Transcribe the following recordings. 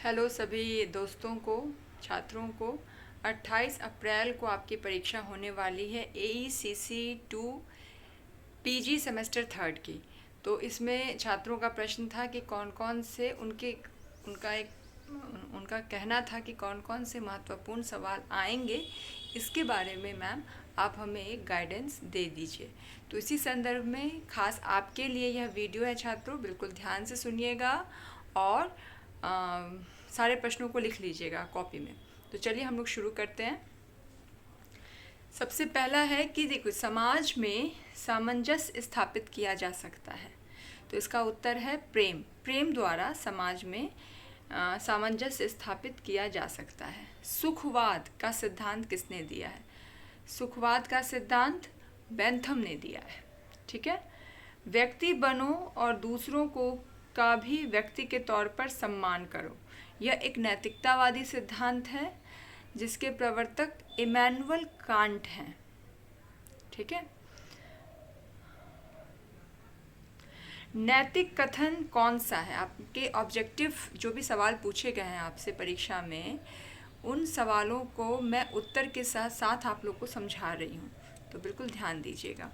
Hello सभी दोस्तों को, छात्रों को। 28 अप्रैल को आपकी परीक्षा होने वाली है AECC 2 पीजी सेमेस्टर थर्ड की। तो इसमें छात्रों का प्रश्न था कि कौन कौन से उनका कहना था कि कौन कौन से महत्वपूर्ण सवाल आएंगे। इसके बारे में मैम आप हमें एक गाइडेंस दे दीजिए। तो इसी संदर्भ में खास आपके लिए यह वीडियो है छात्रों, बिल्कुल ध्यान से सुनिएगा और सारे प्रश्नों को लिख लीजिएगा कॉपी में। तो चलिए हम लोग शुरू करते हैं। सबसे पहला है कि देखो, समाज में सामंजस्य स्थापित किया जा सकता है। तो इसका उत्तर है प्रेम। प्रेम द्वारा समाज में सामंजस्य स्थापित किया जा सकता है। सुखवाद का सिद्धांत किसने दिया है? सुखवाद का सिद्धांत बेंथम ने दिया है। ठीक है। व्यक्ति बनो और दूसरों को का भी व्यक्ति के तौर पर सम्मान करो, यह एक नैतिकतावादी सिद्धांत है जिसके प्रवर्तक इमैनुअल कांट हैं। ठीक है। नैतिक कथन कौन सा है? आपके ऑब्जेक्टिव जो भी सवाल पूछे गए हैं आपसे परीक्षा में, उन सवालों को मैं उत्तर के साथ साथ आप लोग को समझा रही हूँ, तो बिल्कुल ध्यान दीजिएगा।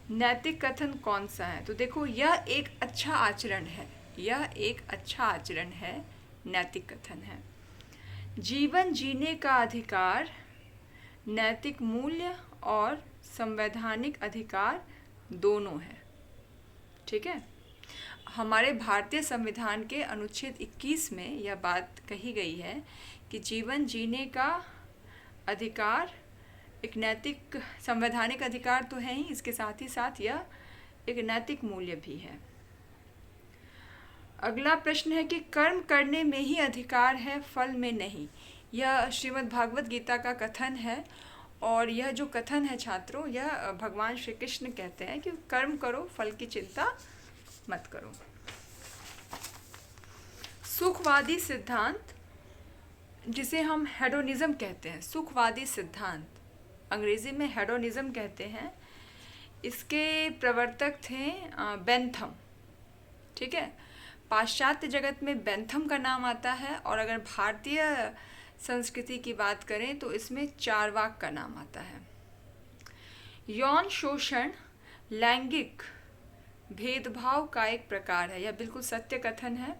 नैतिक कथन कौन सा है? तो देखो, यह एक अच्छा आचरण है, यह एक अच्छा आचरण है, नैतिक कथन है। जीवन जीने का अधिकार नैतिक मूल्य और संवैधानिक अधिकार दोनों है। ठीक है। हमारे भारतीय संविधान के अनुच्छेद 21 में यह बात कही गई है कि जीवन जीने का अधिकार एक नैतिक संवैधानिक अधिकार तो है ही, इसके साथ ही साथ यह एक नैतिक मूल्य भी है। अगला प्रश्न है कि कर्म करने में ही अधिकार है, फल में नहीं। यह श्रीमद् भागवत गीता का कथन है और यह जो कथन है छात्रों, यह भगवान श्री कृष्ण कहते हैं कि कर्म करो, फल की चिंता मत करो। सुखवादी सिद्धांत, जिसे हम हेडोनिज्म कहते हैं, सुखवादी सिद्धांत अंग्रेजी में हेडोनिज्म कहते हैं, इसके प्रवर्तक थे बेंथम। ठीक है। पाश्चात्य जगत में बेंथम का नाम आता है और अगर भारतीय संस्कृति की बात करें तो इसमें चारवाक का नाम आता है। यौन शोषण लैंगिक भेदभाव का एक प्रकार है, यह बिल्कुल सत्य कथन है।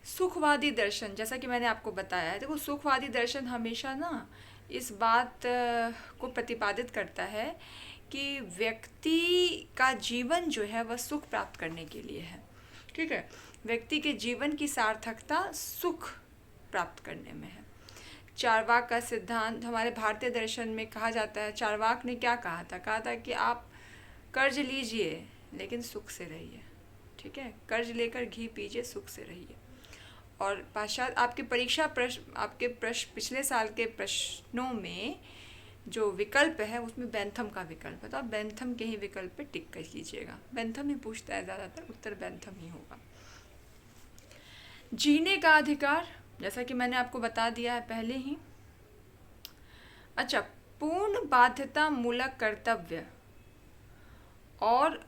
सुखवादी दर्शन, जैसा कि मैंने आपको बताया है, देखो सुखवादी दर्शन हमेशा ना इस बात को प्रतिपादित करता है कि व्यक्ति का जीवन जो है वह सुख प्राप्त करने के लिए है। ठीक है। व्यक्ति के जीवन की सार्थकता सुख प्राप्त करने में है। चारवाक का सिद्धांत हमारे भारतीय दर्शन में कहा जाता है। चारवाक ने क्या कहा था? कहा था कि आप कर्ज लीजिए लेकिन सुख से रहिए। ठीक है। कर्ज लेकर घी पीजिए, सुख से रहिए। और पाश्चात्य आपके परीक्षा प्रश्न, आपके प्रश्न पिछले साल के प्रश्नों में जो विकल्प है उसमें बेंथम का विकल्प है, तो आप बेंथम के ही विकल्प पे टिक कर कीजिएगा। बेंथम ही पूछता है ज़्यादातर, उत्तर बेंथम ही होगा। जीने का अधिकार, जैसा कि मैंने आपको बता दिया है पहले ही। अच्छा, पूर्ण बाध्यता मूलक कर्तव्य और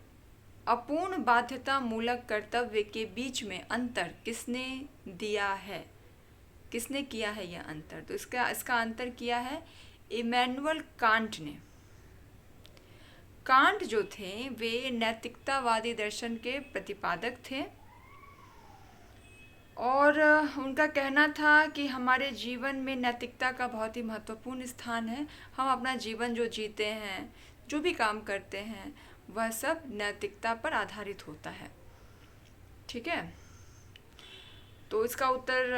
अपूर्ण बाध्यता मूलक कर्तव्य के बीच में अंतर किसने दिया है? किसने किया है यह अंतर? तो इसका अंतर किया है इमैनुअल कांट ने। कांट जो थे वे नैतिकतावादी दर्शन के प्रतिपादक थे और उनका कहना था कि हमारे जीवन में नैतिकता का बहुत ही महत्वपूर्ण स्थान है। हम अपना जीवन जो जीते हैं, जो भी काम करते हैं, वह सब नैतिकता पर आधारित होता है। ठीक है। तो इसका उत्तर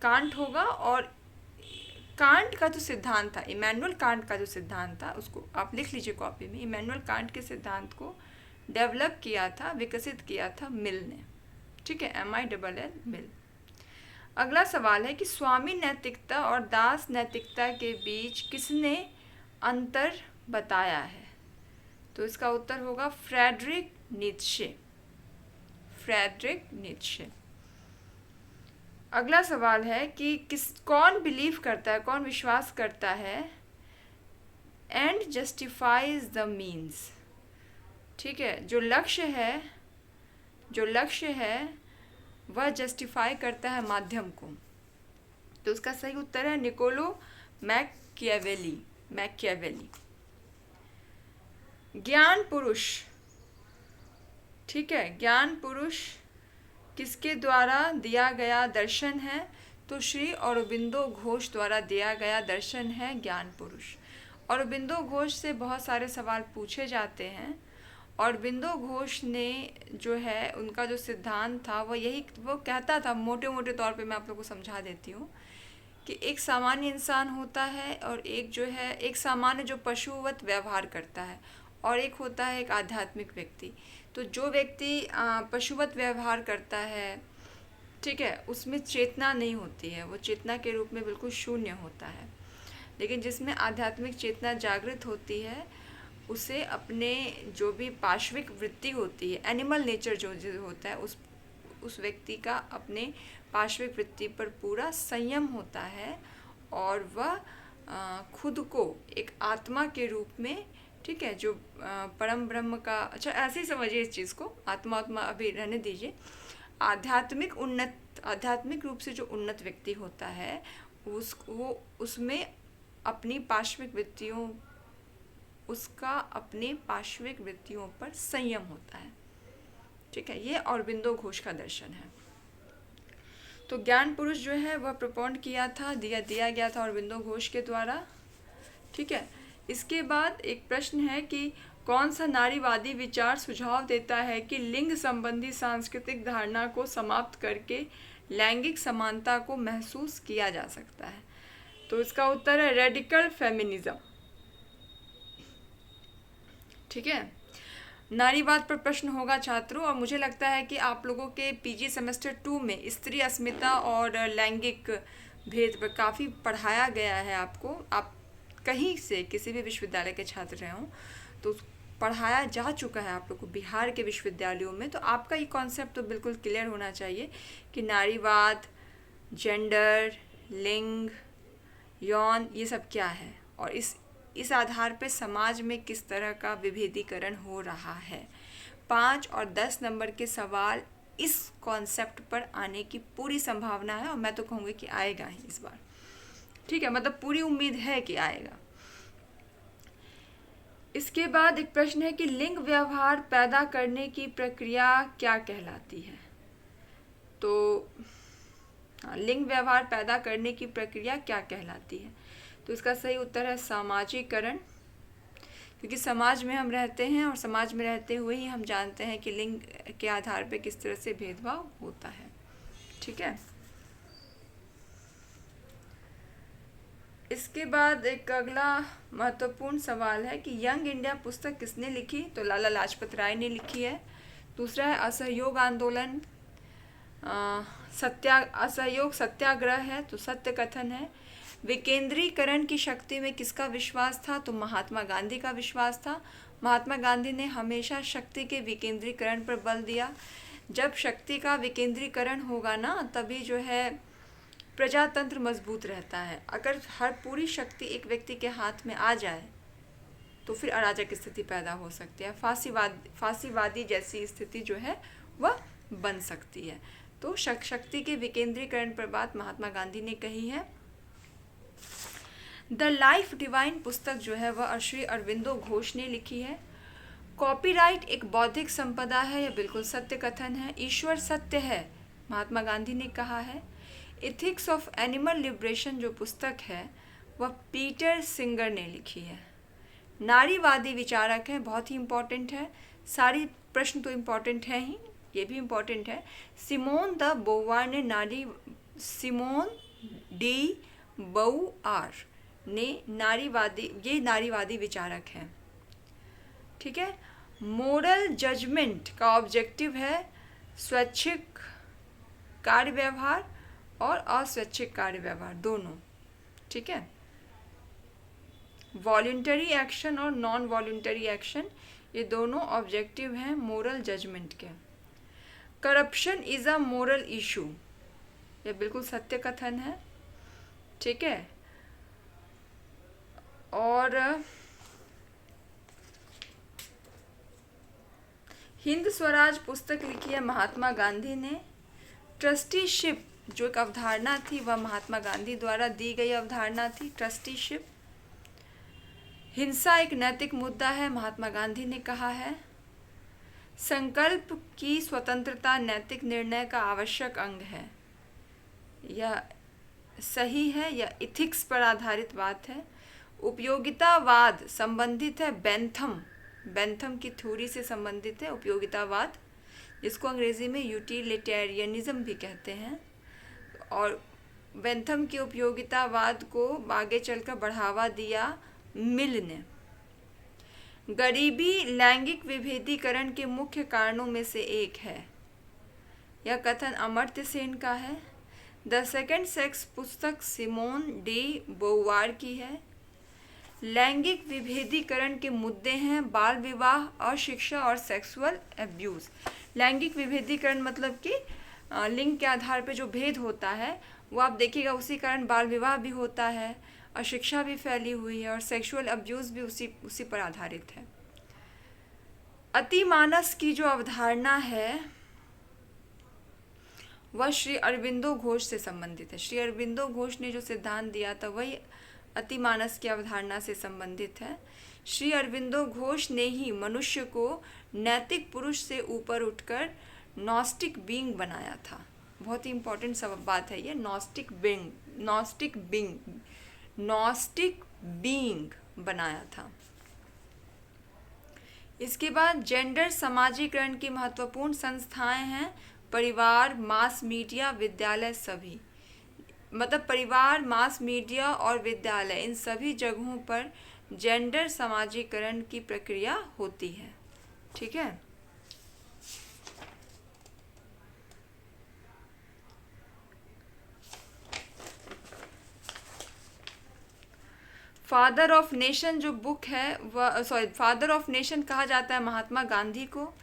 कांट होगा। और कांट का जो सिद्धांत था, इमैनुअल कांट का जो सिद्धांत था, उसको आप लिख लीजिए कॉपी में। इमैनुअल कांट के सिद्धांत को डेवलप किया था, विकसित किया था मिल ने। ठीक है, MILL मिल। अगला सवाल है कि स्वामी नैतिकता और दास नैतिकता के बीच किसने अंतर बताया है? तो इसका उत्तर होगा फ्रेडरिक नीत्शे। Frederick Nietzsche. अगला सवाल है कि कौन बिलीव करता है, कौन विश्वास करता है एंड जस्टिफाइज द मीन्स। ठीक है। जो लक्ष्य है वह जस्टिफाई करता है माध्यम को। तो उसका सही उत्तर है निकोलो मैकियावेली। मैकियावेली। ज्ञान पुरुष, ठीक है, ज्ञान पुरुष किसके द्वारा दिया गया दर्शन है? तो श्री अरबिंदो घोष द्वारा दिया गया दर्शन है ज्ञान पुरुष। अरबिंदो घोष से बहुत सारे सवाल पूछे जाते हैं। अरबिंदो घोष ने जो है उनका जो सिद्धांत था वो कहता था, मोटे मोटे तौर पे मैं आप लोगों को समझा देती हूँ, कि एक सामान्य इंसान होता है और एक जो है एक सामान्य जो पशुवत व्यवहार करता है, और एक होता है एक आध्यात्मिक व्यक्ति। तो जो व्यक्ति पशुवत व्यवहार करता है, ठीक है, उसमें चेतना नहीं होती है, वो चेतना के रूप में बिल्कुल शून्य होता है। लेकिन जिसमें आध्यात्मिक चेतना जागृत होती है, उसे अपने जो भी पाशविक वृत्ति होती है, एनिमल नेचर जो होता है, उस व्यक्ति का अपने पाशविक वृत्ति पर पूरा संयम होता है, और वह खुद को एक आत्मा के रूप में, ठीक है, जो परम ब्रह्म का, अच्छा ऐसे ही समझिए इस चीज़ को, आत्मा अभी रहने दीजिए। आध्यात्मिक रूप से जो उन्नत व्यक्ति होता है, उसमें अपनी पाशविक वृत्तियों पर संयम होता है, ठीक है। ये अरबिंदो घोष का दर्शन है। तो ज्ञान पुरुष जो है वह प्रपोंड दिया गया था अरबिंदो घोष के द्वारा, ठीक है। इसके बाद एक प्रश्न है कि कौन सा नारीवादी विचार सुझाव देता है कि लिंग संबंधी सांस्कृतिक धारणा को समाप्त करके लैंगिक समानता को महसूस किया जा सकता है? तो इसका उत्तर है रेडिकल फेमिनिज्म, ठीक है। नारीवाद पर प्रश्न होगा छात्रों, और मुझे लगता है कि आप लोगों के पीजी सेमेस्टर 2 में स्त्री अस्मिता और लैंगिक भेद पर काफ़ी पढ़ाया गया है आपको। आप कहीं से किसी भी विश्वविद्यालय के छात्र रहे हों तो पढ़ाया जा चुका है आप लोग को बिहार के विश्वविद्यालयों में। तो आपका ये कॉन्सेप्ट तो बिल्कुल क्लियर होना चाहिए कि नारीवाद, जेंडर, लिंग, यौन, ये सब क्या है, और इस आधार पे समाज में किस तरह का विभेदीकरण हो रहा है। 5 और 10 नंबर के सवाल इस कॉन्सेप्ट पर आने की पूरी संभावना है, और मैं तो कहूँगी कि आएगा ही इस बार, ठीक है, मतलब पूरी उम्मीद है कि आएगा। इसके बाद एक प्रश्न है कि लिंग व्यवहार पैदा करने की प्रक्रिया क्या कहलाती है? तो लिंग व्यवहार पैदा करने की प्रक्रिया क्या कहलाती है? तो इसका सही उत्तर है सामाजिकरण, क्योंकि समाज में हम रहते हैं और समाज में रहते हुए ही हम जानते हैं कि लिंग के आधार पर किस तरह से भेदभाव होता है, ठीक है। इसके बाद एक अगला महत्वपूर्ण सवाल है कि यंग इंडिया पुस्तक किसने लिखी? तो लाला लाजपत राय ने लिखी है। दूसरा है असहयोग आंदोलन, असहयोग सत्याग्रह है, तो सत्य कथन है। विकेंद्रीकरण की शक्ति में किसका विश्वास था? तो महात्मा गांधी का विश्वास था। महात्मा गांधी ने हमेशा शक्ति के विकेंद्रीकरण पर बल दिया। जब शक्ति का विकेंद्रीकरण होगा ना, तभी जो है प्रजातंत्र मजबूत रहता है। अगर हर पूरी शक्ति एक व्यक्ति के हाथ में आ जाए तो फिर अराजक स्थिति पैदा हो सकती है, फांसीवादी जैसी स्थिति जो है वह बन सकती है। तो शक्ति के विकेंद्रीकरण पर बात महात्मा गांधी ने कही है। द लाइफ डिवाइन पुस्तक जो है वह श्री अरबिंदो घोष ने लिखी है। कॉपीराइट एक बौद्धिक संपदा है, यह बिल्कुल सत्य कथन है। ईश्वर सत्य है, महात्मा गांधी ने कहा है। इथिक्स ऑफ एनिमल लिबरेशन जो पुस्तक है वह पीटर सिंगर ने लिखी है। नारीवादी विचारक हैं, बहुत ही इम्पोर्टेंट है। सारी प्रश्न तो इम्पोर्टेंट है ही, ये भी इम्पोर्टेंट है। सिमोन डी बोवार ने नारीवादी विचारक हैं, ठीक है। मोरल जजमेंट का ऑब्जेक्टिव है स्वैच्छिक कार्य व्यवहार और अस्वैच्छिक कार्य व्यवहार दोनों, ठीक है। वॉलंटरी एक्शन और नॉन वॉलंटरी एक्शन, ये दोनों ऑब्जेक्टिव हैं मोरल जजमेंट के। Corruption is a moral issue, ये बिल्कुल सत्य कथन है, ठीक है। और हिंद स्वराज पुस्तक लिखी है महात्मा गांधी ने। ट्रस्टीशिप जो एक अवधारणा थी वह महात्मा गांधी द्वारा दी गई अवधारणा थी। ट्रस्टीशिप। हिंसा एक नैतिक मुद्दा है, महात्मा गांधी ने कहा है। संकल्प की स्वतंत्रता नैतिक निर्णय का आवश्यक अंग है। यह सही है, यह इथिक्स पर आधारित बात है। उपयोगितावाद संबंधित है बेंथम की थ्योरी से संबंधित है उपयोगितावाद, जिसको अंग्रेजी में यूटिलिटेरियनिज्म भी कहते हैं। और बेंथम के उपयोगितावाद को आगे चलकर बढ़ावा दिया मिल ने। गरीबी लैंगिक विभेदीकरण के मुख्य कारणों में से एक है। यह कथन अमर्त्य सेन का है। द सेकेंड सेक्स पुस्तक सिमोन डी बोवार की है। लैंगिक विभेदीकरण के मुद्दे हैं बाल विवाह, अशिक्षा और सेक्सुअल एब्यूज़। लैंगिक विभेदीकरण मतलब कि लिंग के आधार पर जो भेद होता है वो आप देखिएगा, उसी कारण बाल विवाह भी होता है, अशिक्षा भी फैली हुई है और सेक्सुअल अब्यूज़ भी उसी पर आधारित है। अतिमानस की जो अवधारणा है वह श्री अरविंदो घोष से संबंधित है। श्री अरविंदो घोष ने जो सिद्धांत दिया था वही अतिमानस की अवधारणा से संबंधित है। श्री अरविंदो घोष ने ही मनुष्य को नैतिक पुरुष से ऊपर उठकर नॉस्टिक बीइंग बनाया था। बहुत ही इम्पोर्टेंट सब बात है ये, नॉस्टिक बीइंग बनाया था। इसके बाद जेंडर समाजीकरण की महत्वपूर्ण संस्थाएं हैं परिवार, मास मीडिया, विद्यालय सभी। मतलब परिवार, मास मीडिया और विद्यालय, इन सभी जगहों पर जेंडर समाजीकरण की प्रक्रिया होती है। ठीक है। फादर ऑफ नेशन जो बुक है वह फादर ऑफ नेशन कहा जाता है महात्मा गांधी को।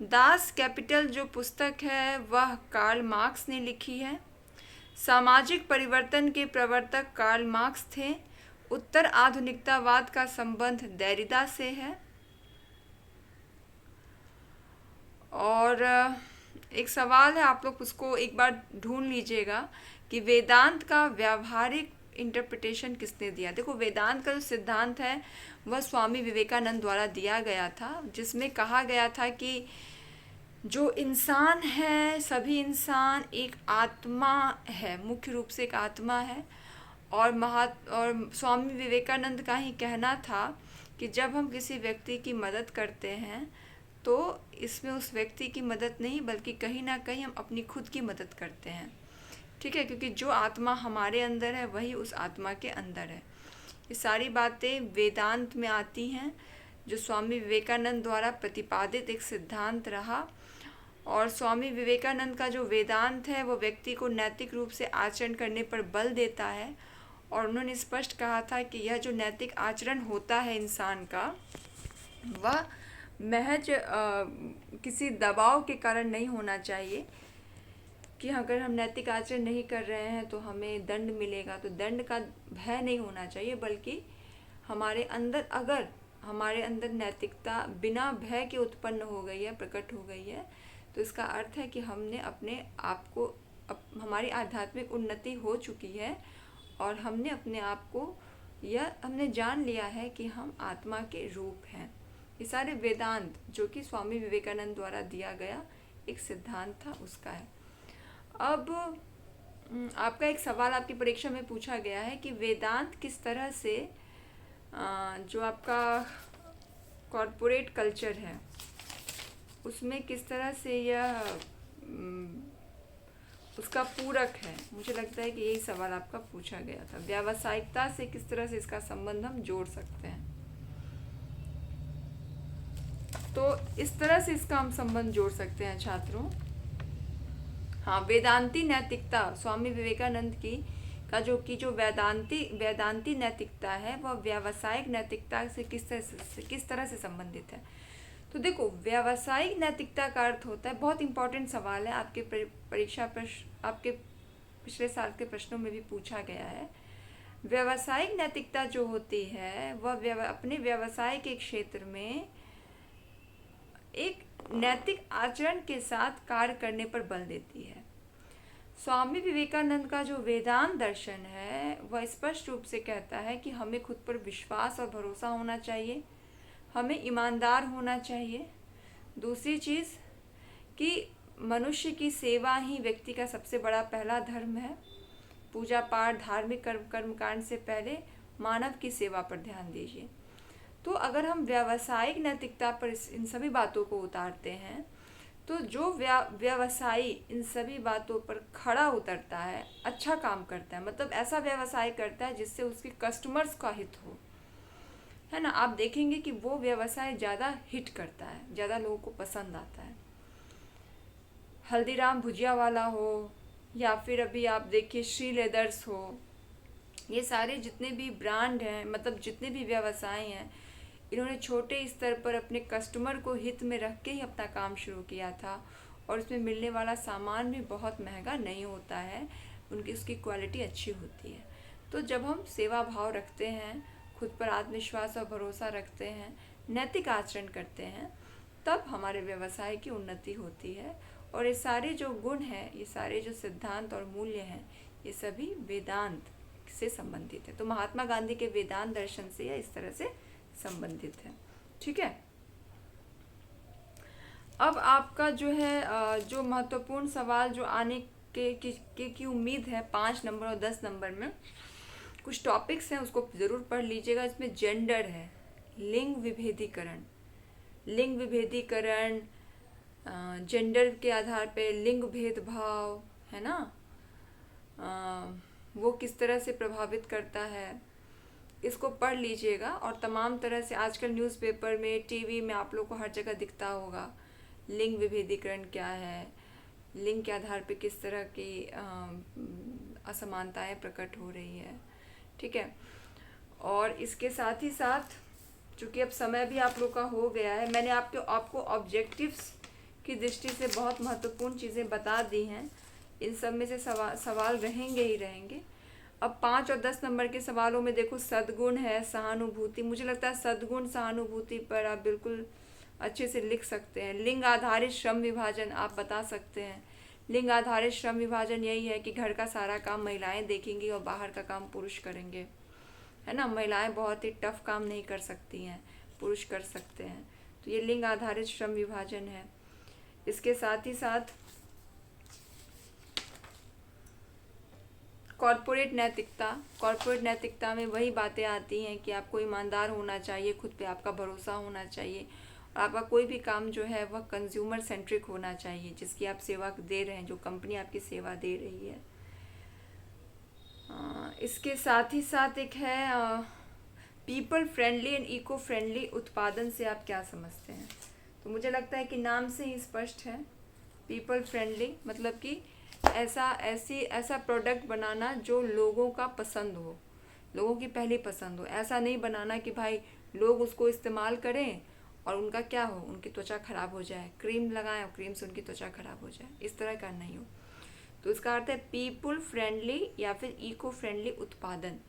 दास कैपिटल जो पुस्तक है वह कार्ल मार्क्स ने लिखी है। सामाजिक परिवर्तन के प्रवर्तक कार्ल मार्क्स थे। उत्तर आधुनिकतावाद का संबंध देरिदा से है। और एक सवाल है, आप लोग उसको एक बार ढूंढ लीजिएगा कि वेदांत का व्यावहारिक इंटरप्रिटेशन किसने दिया। देखो, वेदांत का जो सिद्धांत है वह स्वामी विवेकानंद द्वारा दिया गया था, जिसमें कहा गया था कि जो इंसान है, सभी इंसान एक आत्मा है, मुख्य रूप से एक आत्मा है। और स्वामी विवेकानंद का ही कहना था कि जब हम किसी व्यक्ति की मदद करते हैं तो इसमें उस व्यक्ति की मदद नहीं बल्कि कहीं ना कहीं हम अपनी खुद की मदद करते हैं। ठीक है, क्योंकि जो आत्मा हमारे अंदर है वही उस आत्मा के अंदर है। ये सारी बातें वेदांत में आती हैं, जो स्वामी विवेकानंद द्वारा प्रतिपादित एक सिद्धांत रहा। और स्वामी विवेकानंद का जो वेदांत है वो व्यक्ति को नैतिक रूप से आचरण करने पर बल देता है। और उन्होंने स्पष्ट कहा था कि यह जो नैतिक आचरण होता है इंसान का, वह महज किसी दबाव के कारण नहीं होना चाहिए कि अगर हम नैतिक आचरण नहीं कर रहे हैं तो हमें दंड मिलेगा, तो दंड का भय नहीं होना चाहिए, बल्कि हमारे अंदर अगर हमारे अंदर नैतिकता बिना भय के उत्पन्न हो गई है, प्रकट हो गई है, तो इसका अर्थ है कि हमने अपने आप को हमारी आध्यात्मिक उन्नति हो चुकी है और हमने अपने आप को हमने जान लिया है कि हम आत्मा के रूप हैं। ये सारे वेदांत जो कि स्वामी विवेकानंद द्वारा दिया गया एक सिद्धांत था, उसका है। अब आपका एक सवाल आपकी परीक्षा में पूछा गया है कि वेदांत किस तरह से जो आपका कॉरपोरेट कल्चर है उसमें किस तरह से यह उसका पूरक है। मुझे लगता है कि यही सवाल आपका पूछा गया था। व्यावसायिकता से किस तरह से इसका संबंध हम जोड़ सकते हैं, तो इस तरह से इसका हम संबंध जोड़ सकते हैं छात्रों। हाँ, वेदांती नैतिकता स्वामी विवेकानंद जो वेदांती नैतिकता है वह व्यावसायिक नैतिकता से किस तरह से संबंधित है। तो देखो, व्यावसायिक नैतिकता का अर्थ होता है, बहुत इंपॉर्टेंट सवाल है, आपके परीक्षा प्रश्न आपके पिछले साल के प्रश्नों में भी पूछा गया है। व्यावसायिक नैतिकता जो होती है वह अपने व्यवसाय के क्षेत्र में एक नैतिक आचरण के साथ कार्य करने पर बल देती है। स्वामी विवेकानंद का जो वेदांत दर्शन है वह स्पष्ट रूप से कहता है कि हमें खुद पर विश्वास और भरोसा होना चाहिए, हमें ईमानदार होना चाहिए। दूसरी चीज़ कि मनुष्य की सेवा ही व्यक्ति का सबसे बड़ा पहला धर्म है। पूजा पाठ धार्मिक कर्मकांड से पहले मानव की सेवा पर ध्यान दीजिए। तो अगर हम व्यावसायिक नैतिकता पर इन सभी बातों को उतारते हैं तो जो व्यवसायी इन सभी बातों पर खड़ा उतरता है, अच्छा काम करता है, मतलब ऐसा व्यवसाय करता है जिससे उसके कस्टमर्स का हित हो, है ना, आप देखेंगे कि वो व्यवसाय ज़्यादा हिट करता है, ज़्यादा लोगों को पसंद आता है। हल्दीराम भुजिया वाला हो या फिर अभी आप देखिए श्री लेदर्स हो, ये सारे जितने भी ब्रांड हैं, मतलब जितने भी व्यवसाय हैं, इन्होंने छोटे स्तर पर अपने कस्टमर को हित में रख के ही अपना काम शुरू किया था और उसमें मिलने वाला सामान भी बहुत महंगा नहीं होता है, उसकी क्वालिटी अच्छी होती है। तो जब हम सेवा भाव रखते हैं, खुद पर आत्मविश्वास और भरोसा रखते हैं, नैतिक आचरण करते हैं, तब हमारे व्यवसाय की उन्नति होती है। और ये सारे जो गुण हैं, ये सारे जो सिद्धांत और मूल्य हैं, ये सभी वेदांत से संबंधित है। तो महात्मा गांधी के वेदांत दर्शन से या इस तरह से संबंधित है। ठीक है, अब आपका जो है जो महत्वपूर्ण सवाल जो आने की उम्मीद है 5 नंबर और 10 नंबर में कुछ टॉपिक्स हैं, उसको ज़रूर पढ़ लीजिएगा। इसमें जेंडर है, लिंग विभेदीकरण, जेंडर के आधार पे लिंग भेदभाव, है ना, वो किस तरह से प्रभावित करता है, इसको पढ़ लीजिएगा। और तमाम तरह से आजकल न्यूज़पेपर में, टीवी में आप लोग को हर जगह दिखता होगा लिंग विभेदीकरण क्या है, लिंग के आधार पे किस तरह की असमानताएं प्रकट हो रही है। ठीक है, और इसके साथ ही साथ चूँकि अब समय भी आप लोग का हो गया है, मैंने आपको ऑब्जेक्टिव्स की दृष्टि से बहुत महत्वपूर्ण चीज़ें बता दी हैं। इन सब में से सवाल रहेंगे ही रहेंगे। अब 5 और 10 नंबर के सवालों में देखो, सद्गुण है, सहानुभूति, मुझे लगता है सद्गुण सहानुभूति पर आप बिल्कुल अच्छे से लिख सकते हैं। लिंग आधारित श्रम विभाजन आप बता सकते हैं। लिंग आधारित श्रम विभाजन यही है कि घर का सारा काम महिलाएं देखेंगी और बाहर का काम पुरुष करेंगे, है ना। महिलाएं बहुत ही टफ काम नहीं कर सकती हैं, पुरुष कर सकते हैं। तो ये लिंग आधारित श्रम विभाजन है। इसके साथ ही साथ कॉर्पोरेट नैतिकता में वही बातें आती हैं कि आपको ईमानदार होना चाहिए, खुद पे आपका भरोसा होना चाहिए, और आपका कोई भी काम जो है वह कंज्यूमर सेंट्रिक होना चाहिए, जिसकी आप सेवा दे रहे हैं, जो कंपनी आपकी सेवा दे रही है। इसके साथ ही साथ एक है people friendly and eco friendly उत्पादन से आप क्या समझते हैं। तो मुझे लगता है कि नाम से ही स्पष्ट है, पीपल फ्रेंडली मतलब कि ऐसा प्रोडक्ट बनाना जो लोगों का पसंद हो, लोगों की पहली पसंद हो। ऐसा नहीं बनाना कि भाई लोग उसको इस्तेमाल करें और उनका क्या हो, उनकी त्वचा खराब हो जाए, क्रीम लगाएं और क्रीम से उनकी त्वचा खराब हो जाए, इस तरह का नहीं हो। तो इसका अर्थ है पीपल फ्रेंडली या फिर इको फ्रेंडली उत्पादन।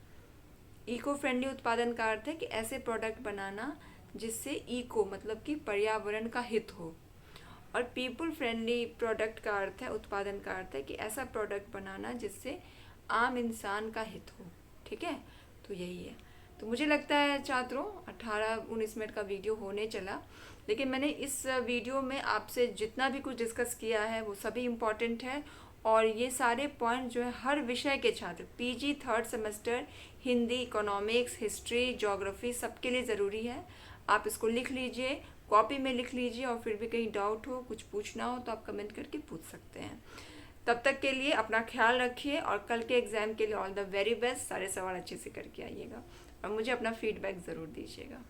इको फ्रेंडली उत्पादन का अर्थ है कि ऐसे प्रोडक्ट बनाना जिससे इको मतलब कि पर्यावरण का हित हो, और पीपल फ्रेंडली प्रोडक्ट का अर्थ है, उत्पादन का अर्थ है कि ऐसा प्रोडक्ट बनाना जिससे आम इंसान का हित हो। ठीक है, तो यही है। तो मुझे लगता है छात्रों 18-19 मिनट का वीडियो होने चला, लेकिन मैंने इस वीडियो में आपसे जितना भी कुछ डिस्कस किया है वो सभी इम्पॉर्टेंट है, और ये सारे पॉइंट जो है हर विषय के छात्र, PG 3rd semester, Hindi, economics, history, geography, सबके लिए ज़रूरी है। आप इसको लिख लीजिए, कॉपी में लिख लीजिए, और फिर भी कहीं डाउट हो, कुछ पूछना हो तो आप कमेंट करके पूछ सकते हैं। तब तक के लिए अपना ख्याल रखिए, और कल के एग्ज़ाम के लिए ऑल द वेरी बेस्ट। सारे सवाल अच्छे से करके आइएगा और मुझे अपना फीडबैक ज़रूर दीजिएगा।